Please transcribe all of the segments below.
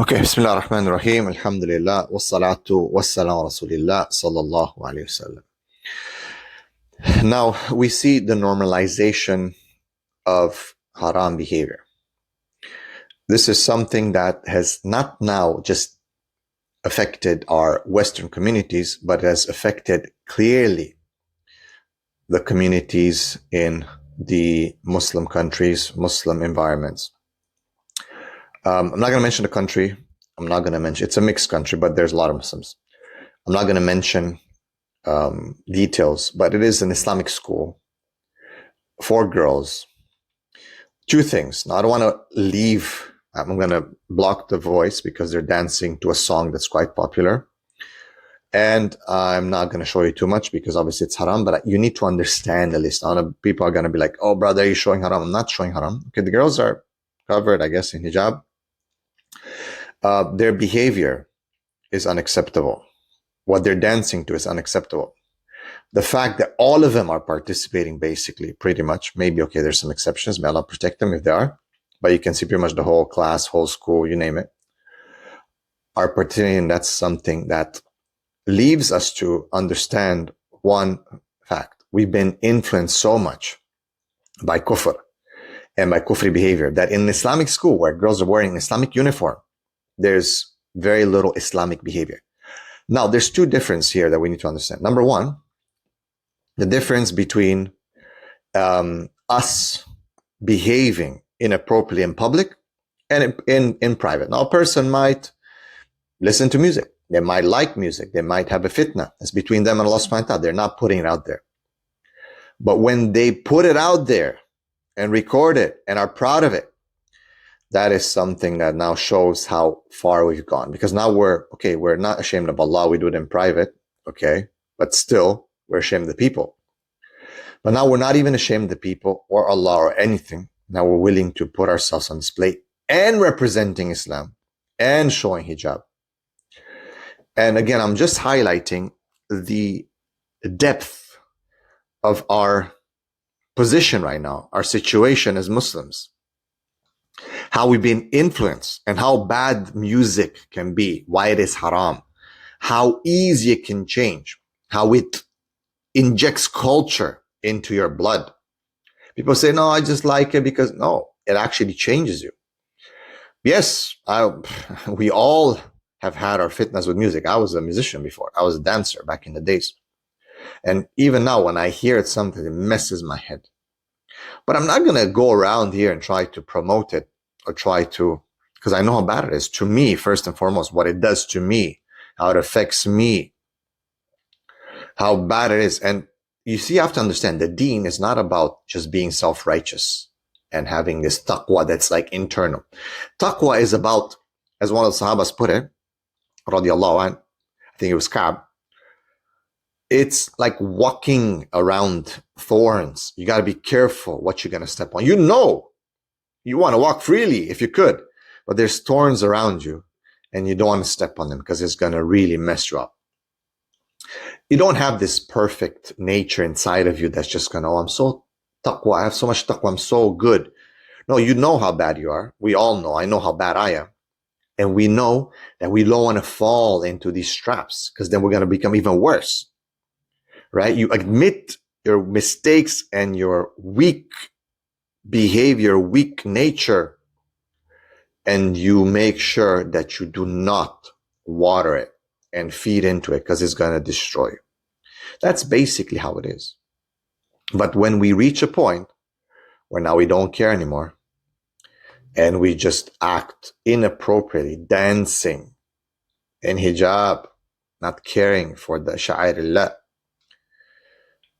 Okay, Bismillah ar-Rahman ar-Rahim, Alhamdulillah, wassalatu wassalamu Rasulillah, sallallahu alayhi wasallam. Now, we see the normalization of haram behavior. This is something that has not now just affected our Western communities, but has affected clearly the communities in the Muslim countries, Muslim environments. I'm not going to mention the country. It's a mixed country, but there's a lot of Muslims. I'm not going to mention details, but it is an Islamic school for girls. Two things. Now, I don't want to leave. I'm going to block the voice because they're dancing to a song that's quite popular. And I'm not going to show you too much because obviously it's haram, but you need to understand the list. People are going to be like, oh, brother, are you showing haram? I'm not showing haram. Okay, the girls are covered, I guess, in hijab. Their behavior is unacceptable. What they're dancing to is unacceptable. The fact that all of them are participating, basically, pretty much, maybe, okay, there's some exceptions, may Allah protect them if they are, but you can see pretty much the whole class, whole school, you name it, are participating, and that's something that leaves us to understand one fact. We've been influenced so much by kufr and by kufri behavior that in an Islamic school where girls are wearing an Islamic uniform, there's very little Islamic behavior. Now, there's two differences here that we need to understand. Number one, the difference between us behaving inappropriately in public and in private. Now, a person might listen to music. They might like music. They might have a fitna. It's between them and Allah subhanahu wa ta'ala. They're not putting it out there. But when they put it out there and record it and are proud of it, that is something that now shows how far we've gone. Because now we're not ashamed of Allah. We do it in private, okay? But still, we're ashamed of the people. But now we're not even ashamed of the people or Allah or anything. Now we're willing to put ourselves on display and representing Islam and showing hijab. And again, I'm just highlighting the depth of our position right now, our situation as Muslims, how we've been influenced and how bad music can be, why it is haram, how easy it can change, how it injects culture into your blood. People say, no, I just like it because, no, it actually changes you. Yes, we all have had our fitness with music. I was a musician before. I was a dancer back in the days. And even now, when I hear it, something it messes my head. But I'm not going to go around here and try to promote it or because I know how bad it is to me, first and foremost, what it does to me, how it affects me, how bad it is. And you see, you have to understand the deen is not about just being self-righteous and having this taqwa that's like internal. Taqwa is about, as one of the Sahabas put it, radiallahu anh, I think it was Ka'b, it's like walking around thorns. You got to be careful what you're going to step on. You want to walk freely if you could, but there's thorns around you and you don't want to step on them because it's going to really mess you up. You don't have this perfect nature inside of you that's just going to, oh, I'm so taqwa, I have so much taqwa, I'm so good. No, you know how bad you are. We all know. I know how bad I am. And we know that we don't want to fall into these traps because then we're going to become even worse, right? You admit your mistakes and your weak behavior, weak nature, and you make sure that you do not water it and feed into it because it's going to destroy you. That's basically how it is. But when we reach a point where now we don't care anymore, and we just act inappropriately, dancing in hijab, not caring for the sha'air,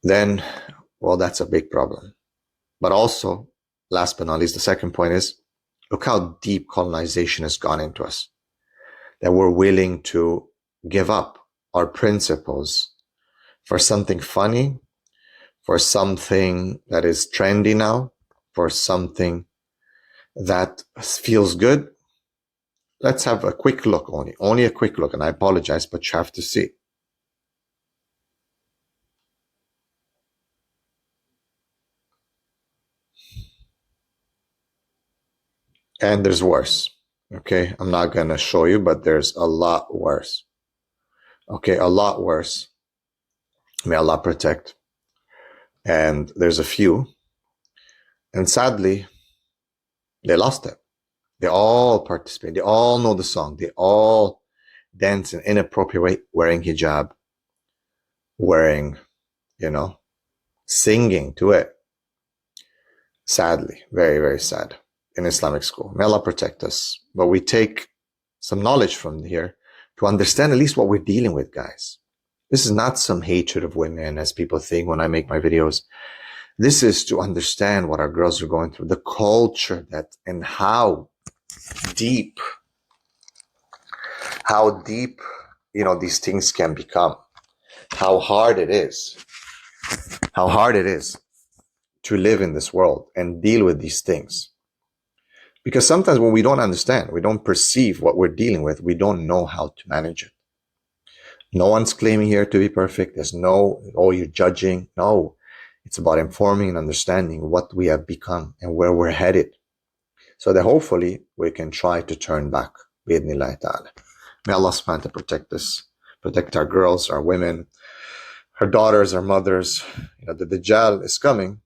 then, well, that's a big problem. But also, last but not least, the second point is, look how deep colonization has gone into us, that we're willing to give up our principles for something funny, for something that is trendy now, for something that feels good. Let's have a quick look only a quick look, and I apologize, but you have to see. And there's worse. Okay, I'm not going to show you, but there's a lot worse. Okay, a lot worse. May Allah protect. And there's a few. And sadly, they lost it. They all participate. They all know the song. They all dance in inappropriate way, wearing hijab, wearing, singing to it. Sadly, very, very sad in Islamic school. May Allah protect us. But we take some knowledge from here to understand at least what we're dealing with, guys. This is not some hatred of women as people think when I make my videos. This is to understand what our girls are going through, the culture and how deep, these things can become, how hard it is to live in this world and deal with these things. Because sometimes when we don't understand, we don't perceive what we're dealing with, we don't know how to manage it. No one's claiming here to be perfect. There's no, you're judging. No, it's about informing and understanding what we have become and where we're headed, so that hopefully we can try to turn back. Bi'idhnillahi ta'ala. May Allah subhanahu wa ta'ala protect us, protect our girls, our women, our daughters, our mothers. The Dajjal is coming,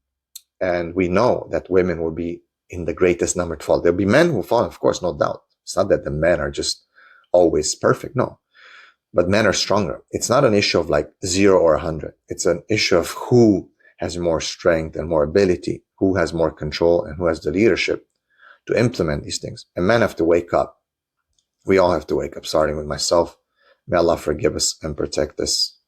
and we know that women will be in the greatest number to fall. There'll be men who fall, of course, no doubt. It's not that the men are just always perfect, no. But men are stronger. It's not an issue of like 0 or 100. It's an issue of who has more strength and more ability, who has more control, and who has the leadership to implement these things. And men have to wake up. We all have to wake up, starting with myself. May Allah forgive us and protect us.